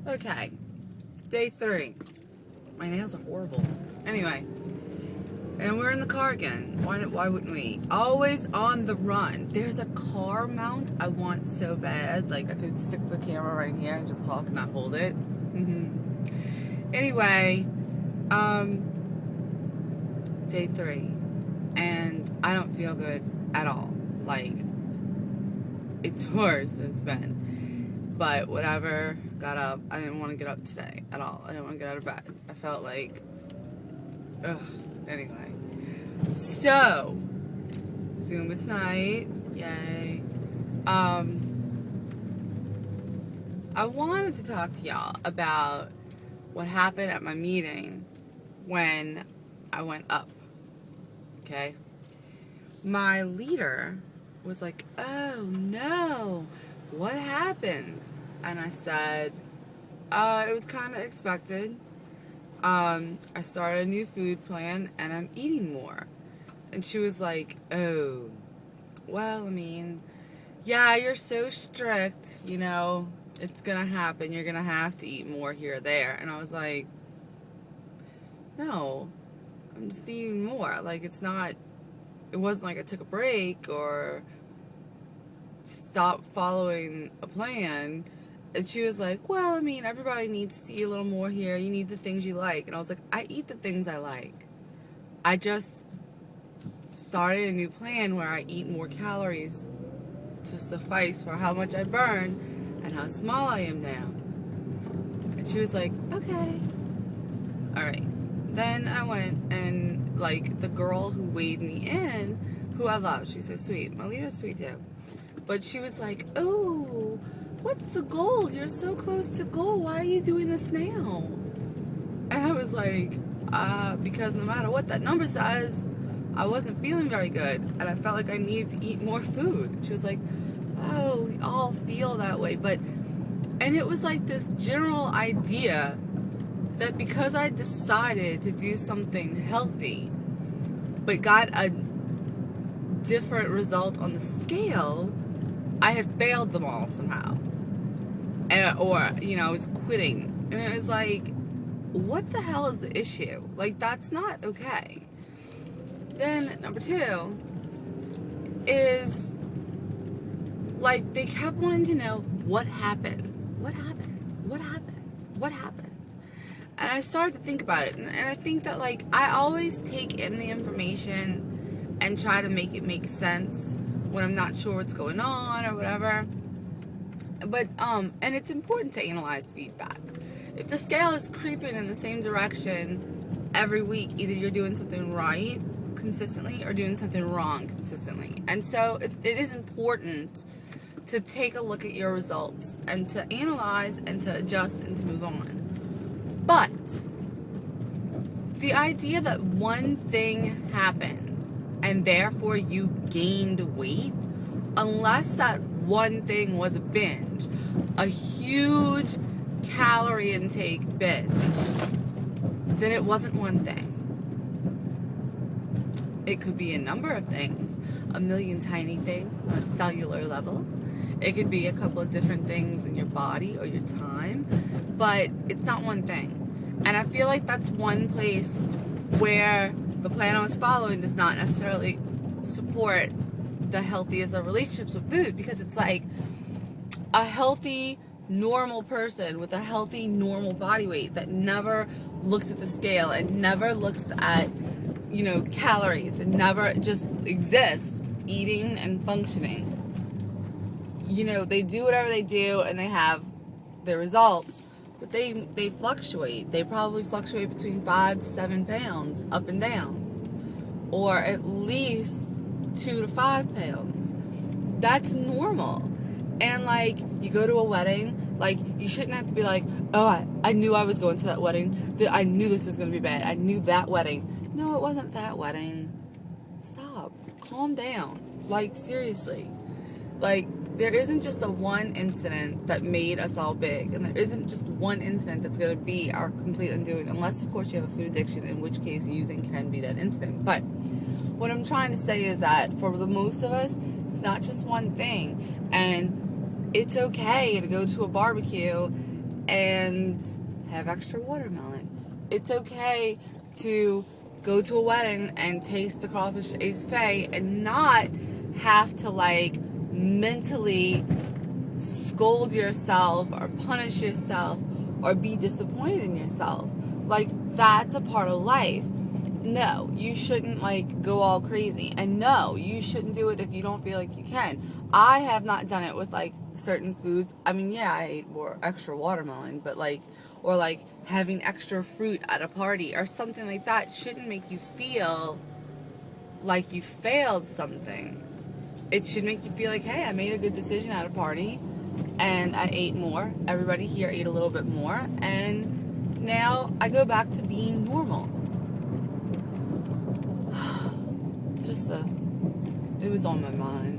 Okay, day 3. My nails are horrible. Anyway, and we're in the car again. Why wouldn't we? Always on the run. There's a car mount I want so bad. Like, I could stick the camera right here and just talk and not hold it. Anyway, day 3. And I don't feel good at all. Like, it's worse than it's been. But whatever, got up. I didn't want to get up today at all. I didn't want to get out of bed. I felt like, ugh. Anyway. So, Zoom is night. Yay. I wanted to talk to y'all about what happened at my meeting when I went up. Okay? My leader was like, oh no, what happened? And I said, it was kind of expected. I started a new food plan and I'm eating more. And she was like, oh, well, I mean, yeah, you're so strict, you know, it's gonna happen. You're gonna have to eat more here or there. And I was like, no, I'm just eating more. Like, it wasn't like I took a break or stopped following a plan. And she was like, well, I mean, everybody needs to eat a little more here. You need the things you like. And I was like, I eat the things I like. I just started a new plan where I eat more calories to suffice for how much I burn and how small I am now. And she was like, okay. All right. Then I went and, like, the girl who weighed me in, who I love, she's so sweet. My leader's sweet too. But she was like, oh, what's the goal? You're so close to goal. Why are you doing this now? And I was like, because no matter what that number says, I wasn't feeling very good. And I felt like I needed to eat more food. She was like, oh, we all feel that way. And it was like this general idea that because I decided to do something healthy, but got a different result on the scale, I had failed them all somehow. Or, you know, I was quitting. And it was like, what the hell is the issue? Like, that's not okay. Then, number 2 is, like, they kept wanting to know what happened. What happened? What happened? What happened? And I started to think about it. And I think that, like, I always take in the information and try to make it make sense when I'm not sure what's going on or whatever. But, and it's important to analyze feedback. If the scale is creeping in the same direction every week, either you're doing something right consistently or doing something wrong consistently. And so it is important to take a look at your results and to analyze and to adjust and to move on. But the idea that one thing happened and therefore you gained weight, unless that one thing was a binge, a huge calorie intake binge, then it wasn't one thing. It could be a number of things, a million tiny things on a cellular level. It could be a couple of different things in your body or your time, but it's not one thing. And I feel like that's one place where the plan I was following does not necessarily support the healthiest of relationships with food, because it's like a healthy, normal person with a healthy, normal body weight that never looks at the scale and never looks at, you know, calories and never just exists eating and functioning. You know, they do whatever they do and they have their results, but they fluctuate. They probably fluctuate between 5 to 7 pounds up and down, or at least 2 to 5 pounds. That's normal. And like, you go to a wedding, like, you shouldn't have to be like, oh, I knew I was going to that wedding, that I knew this was going to be bad, I knew that wedding. No, it wasn't that wedding. Stop. Calm down. Like, seriously. Like, there isn't just a one incident that made us all big, and there isn't just one incident that's going to be our complete undoing, unless, of course, you have a food addiction, in which case using can be that incident. But what I'm trying to say is that for the most of us, it's not just one thing, and it's okay to go to a barbecue and have extra watermelon. It's okay to go to a wedding and taste the crawfish etouffee and not have to like mentally scold yourself or punish yourself or be disappointed in yourself. Like, that's a part of life. No, you shouldn't like go all crazy, and no, you shouldn't do it if you don't feel like you can. I have not done it with like certain foods. I mean, yeah, I ate more extra watermelon, but like, or like having extra fruit at a party or something like that shouldn't make you feel like you failed something. It should make you feel like, hey, I made a good decision at a party and I ate more. Everybody here ate a little bit more, and now I go back to being normal. It was on my mind.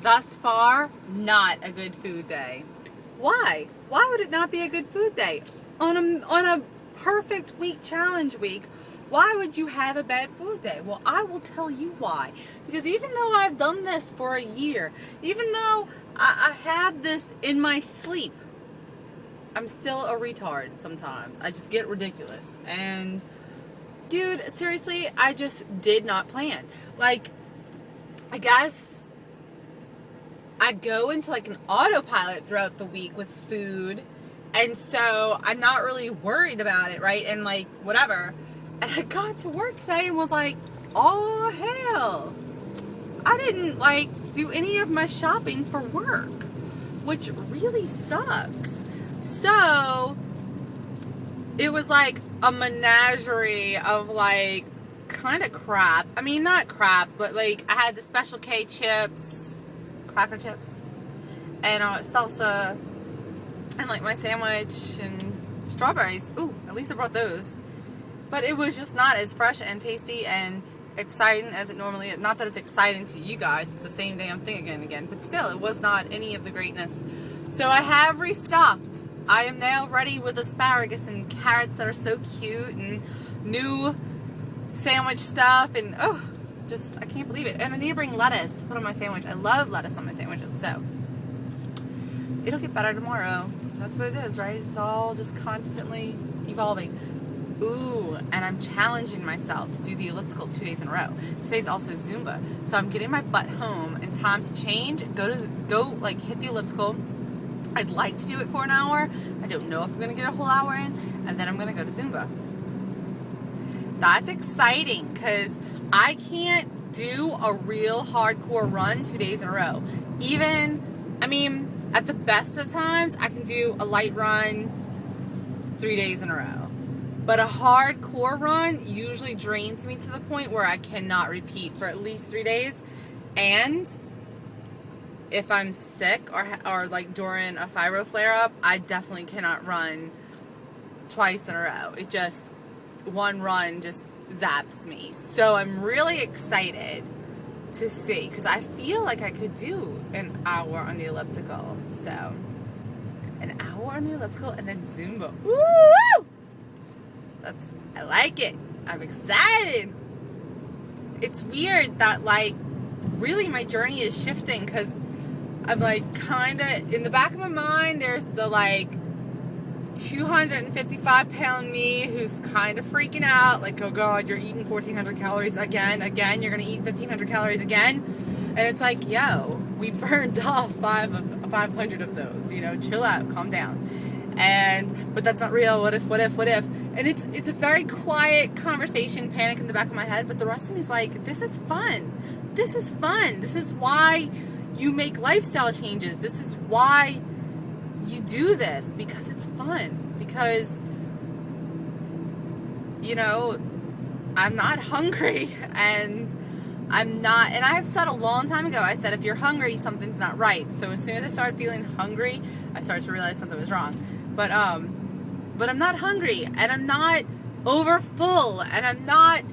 Thus far, not a good food day. Why? Why would it not be a good food day? On a perfect week, challenge week, why would you have a bad food day? Well, I will tell you why. Because even though I've done this for a year, even though I have this in my sleep, I'm still a retard sometimes. I just get ridiculous. And, dude, seriously, I just did not plan. Like, I guess I go into like an autopilot throughout the week with food, and so I'm not really worried about it, right? And like, whatever. And I got to work today and was like, oh hell, I didn't like do any of my shopping for work, which really sucks. So it was like a menagerie of like kind of crap. I mean, not crap, but like I had the Special K chips, cracker chips, and salsa, and like my sandwich and strawberries. Ooh, at least I brought those. But it was just not as fresh and tasty and exciting as it normally is. Not that it's exciting to you guys, it's the same damn thing again and again, but still, it was not any of the greatness. So I have restocked. I am now ready with asparagus and carrots that are so cute, and new sandwich stuff, and oh, just, I can't believe it. And I need to bring lettuce to put on my sandwich. I love lettuce on my sandwiches, so it'll get better tomorrow. That's what it is, right? It's all just constantly evolving. Ooh, and I'm challenging myself to do the elliptical 2 days in a row. Today's also Zumba, so I'm getting my butt home in time to change, go like hit the elliptical. I'd like to do it for an hour. I don't know if I'm gonna get a whole hour in, and then I'm gonna go to Zumba. That's exciting, because I can't do a real hardcore run 2 days in a row. Even, I mean, at the best of times, I can do a light run 3 days in a row. But a hardcore run usually drains me to the point where I cannot repeat for at least 3 days. And if I'm sick or like during a fibro flare-up, I definitely cannot run twice in a row. It just, one run just zaps me. So I'm really excited to see, because I feel like I could do an hour on the elliptical. So, an hour on the elliptical and then Zumba. Woo! I like it. I'm excited. It's weird that like really my journey is shifting, because I'm like kind of in the back of my mind there's the like 255-pound me who's kind of freaking out, like, oh god, you're eating 1,400 calories again, you're gonna eat 1,500 calories again. And it's like, yo, we burned off 500 of those, you know, chill out, calm down. But that's not real. What if? And it's a very quiet conversation, panic in the back of my head, but the rest of me is like, this is fun. This is why you make lifestyle changes. This is why you do this, because it's fun. Because, you know, I'm not hungry, and I've said a long time ago, I said, if you're hungry, something's not right. So as soon as I started feeling hungry, I started to realize something was wrong. But but I'm not hungry, and I'm not over full, and I'm not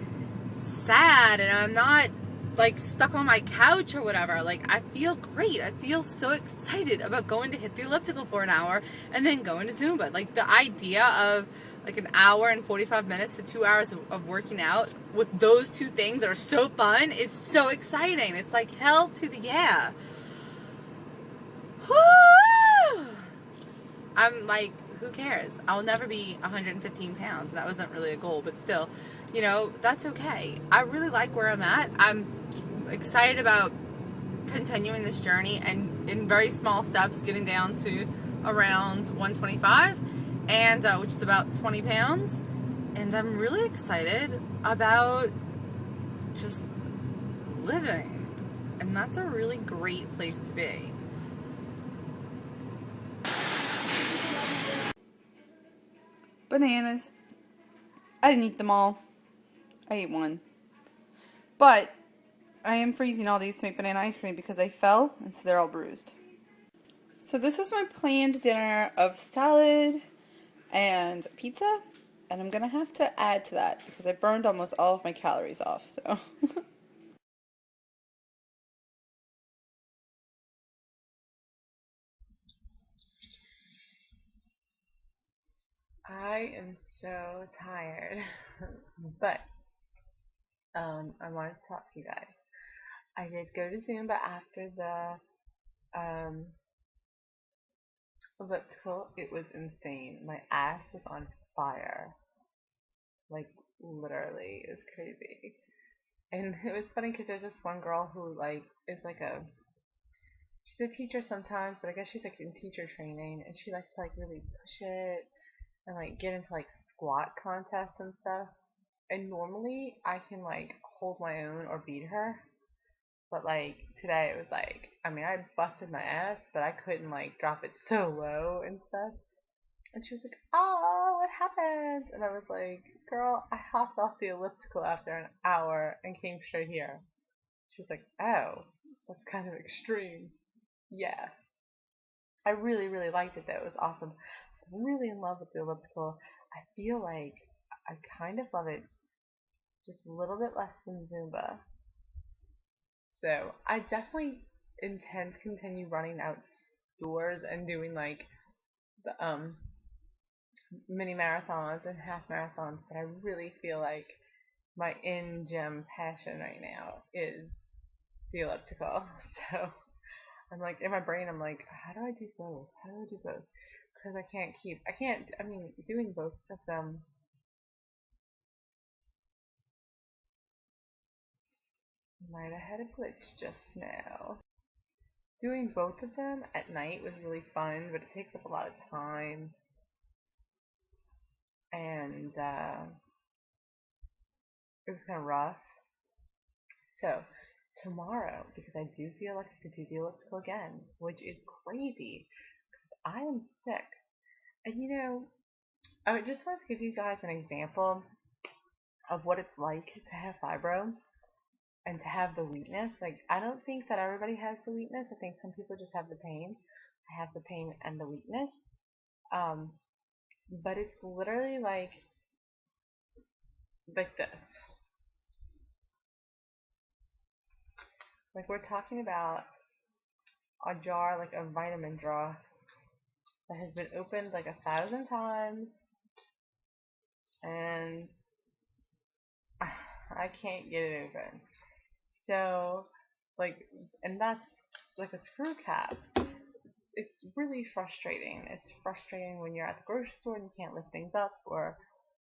sad, and I'm not like stuck on my couch or whatever. Like, I feel great. I feel so excited about going to hit the elliptical for an hour and then going to Zumba. Like, the idea of like an hour and 45 minutes to 2 hours of working out with those two things that are so fun is so exciting. It's like hell to the yeah. Woo! I'm like, who cares? I'll never be 115 pounds. That wasn't really a goal, but still, you know, that's okay. I really like where I'm at. I'm excited about continuing this journey and in very small steps getting down to around 125, and which is about 20 pounds. And I'm really excited about just living. And that's a really great place to be. Bananas. I didn't eat them all. I ate one. But I am freezing all these to make banana ice cream because I fell, and so they're all bruised. So this was my planned dinner of salad and pizza, and I'm gonna have to add to that because I burned almost all of my calories off, so. I am so tired, but I wanted to talk to you guys. I did go to Zumba after the elliptical. It was insane. My ass was on fire, like literally, it was crazy. And it was funny because there's this one girl who like is like she's a teacher sometimes, but I guess she's like in teacher training, and she likes to like really push it and like get into like squat contests and stuff. And normally I can like hold my own or beat her, but like today it was like, I mean, I busted my ass, but I couldn't like drop it so low and stuff. And she was like, "Oh, what happened?" And I was like, "Girl, I hopped off the elliptical after an hour and came straight here." She was like, "Oh, that's kind of extreme." Yeah, I really, really liked it though. It was awesome. I'm really in love with the elliptical. I feel like I kind of love it just a little bit less than Zumba. So I definitely intend to continue running outdoors and doing like the mini marathons and half marathons, but I really feel like my in gym passion right now is the elliptical. So I'm like in my brain I'm like, how do I do both? How do I do both? Because I mean doing both of them might have had a glitch just now. Doing both of them at night was really fun, but it takes up a lot of time, and it was kind of rough. So tomorrow, because I do feel like I could do the elliptical again, which is crazy. I am sick, and I just want to give you guys an example of what it's like to have fibro and to have the weakness. Like, I don't think that everybody has the weakness. I think some people just have the pain. I have the pain and the weakness. Um, but it's literally like this. Like, we're talking about a jar, like a vitamin jar that has been opened like 1,000 times, and I can't get it open. So, like, and that's like a screw cap. It's really frustrating. It's frustrating when you're at the grocery store and you can't lift things up, or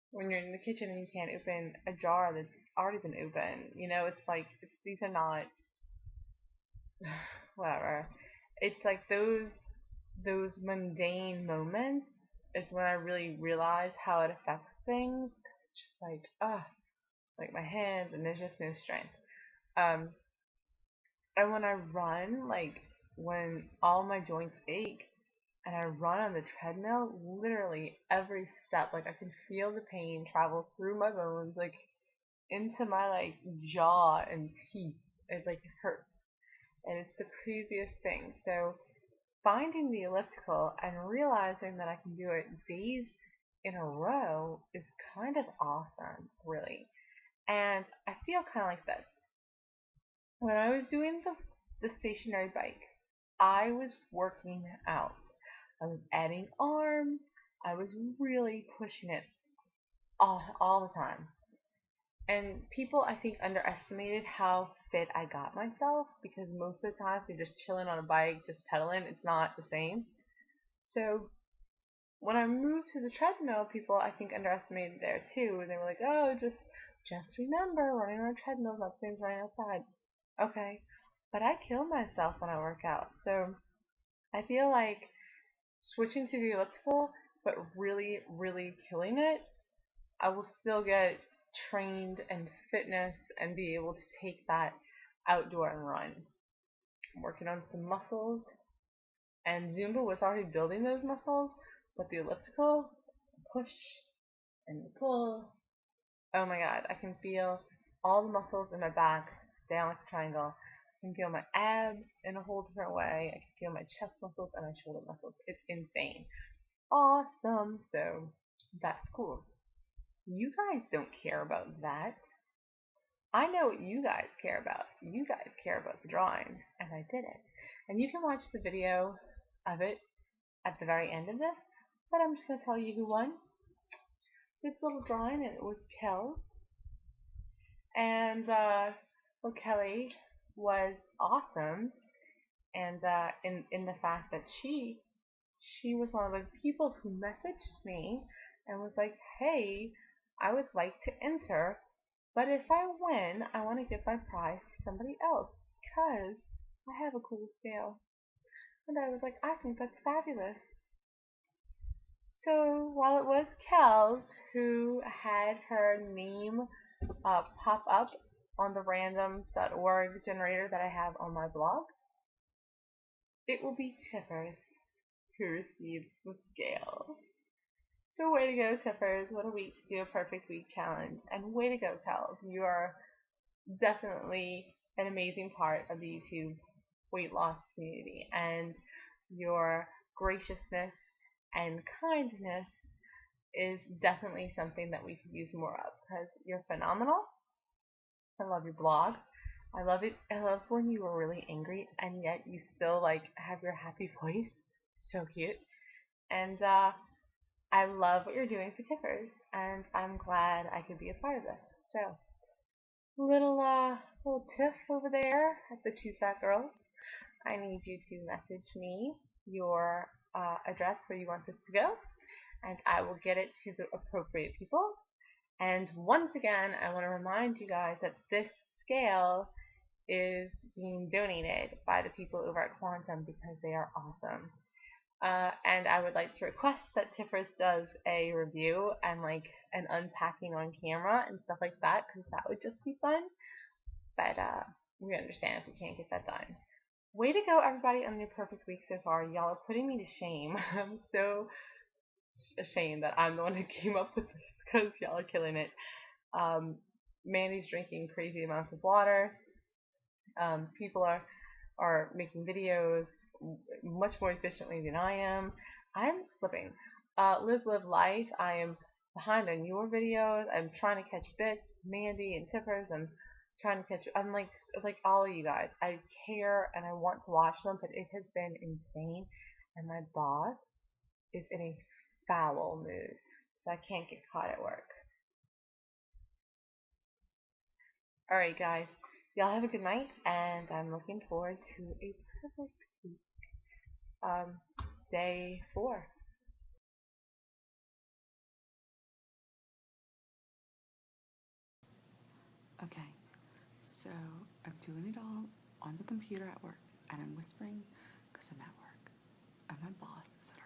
when you're in the kitchen and you can't open a jar that's already been open. It's like these are not whatever. It's like those mundane moments is when I really realize how it affects things. It's just like, like my hands, and there's just no strength. Um, and when I run, like when all my joints ache, and I run on the treadmill, literally every step, like I can feel the pain travel through my bones, like into my like jaw and teeth. It hurts, and it's the craziest thing. So finding the elliptical and realizing that I can do it days in a row is kind of awesome, really. And I feel kind of like this. When I was doing the stationary bike, I was working out. I was adding arms. I was really pushing it all the time. And people, I think, underestimated how fit I got myself because most of the time, if you're just chilling on a bike, just pedaling, it's not the same. So when I moved to the treadmill, people, I think, underestimated there too. And they were like, oh, just remember, running on a treadmill is not the same as running outside. Okay. But I kill myself when I work out. So I feel like switching to the elliptical, but really, really killing it, I will still get trained and fitness and be able to take that outdoor and run. I'm working on some muscles, and Zumba was already building those muscles, but the elliptical, push and pull, oh my god, I can feel all the muscles in my back down like a triangle. I can feel my abs in a whole different way. I can feel my chest muscles and my shoulder muscles. It's insane. Awesome. So that's cool. You guys don't care about that. I know what you guys care about. You guys care about the drawing, and I did it. And you can watch the video of it at the very end of this, but I'm just going to tell you who won. This little drawing, and it was Kel. And well, Kelly was awesome, and in the fact that she was one of the people who messaged me and was like, "Hey, I would like to enter, but if I win, I want to give my prize to somebody else because I have a cool scale." And I was like, "I think that's fabulous." So while it was Kels who had her name pop up on the random.org generator that I have on my blog, it will be Tiffers who receives the scale. So way to go, Tiffers. What a week to do a perfect week challenge. And way to go, Kels. You are definitely an amazing part of the YouTube weight loss community. And your graciousness and kindness is definitely something that we could use more of because you're phenomenal. I love your blog. I love it. I love when you were really angry and yet you still like have your happy voice. So cute. And I love what you're doing for Tiffers, and I'm glad I could be a part of this. So, little tiff over there at the Two Fat Girls. I need you to message me your address where you want this to go, and I will get it to the appropriate people. And once again, I want to remind you guys that this scale is being donated by the people over at Quantum because they are awesome. And I would like to request that Tiffers does a review and like an unpacking on camera and stuff like that because that would just be fun. But we understand if we can't get that done. Way to go, everybody, on your perfect week so far. Y'all are putting me to shame. I'm so ashamed that I'm the one who came up with this because y'all are killing it. Mandy's drinking crazy amounts of water. People are making videos much more efficiently than I am. I'm slipping. Live Life. I am behind on your videos. I'm trying to catch bits. Mandy and Tippers. I'm trying to catch. I'm like all of you guys. I care and I want to watch them, but it has been insane. And my boss is in a foul mood, so I can't get caught at work. All right, guys. Y'all have a good night, and I'm looking forward to a perfect week. Day 4. Okay, so I'm doing it all on the computer at work, and I'm whispering because I'm at work, and my boss is at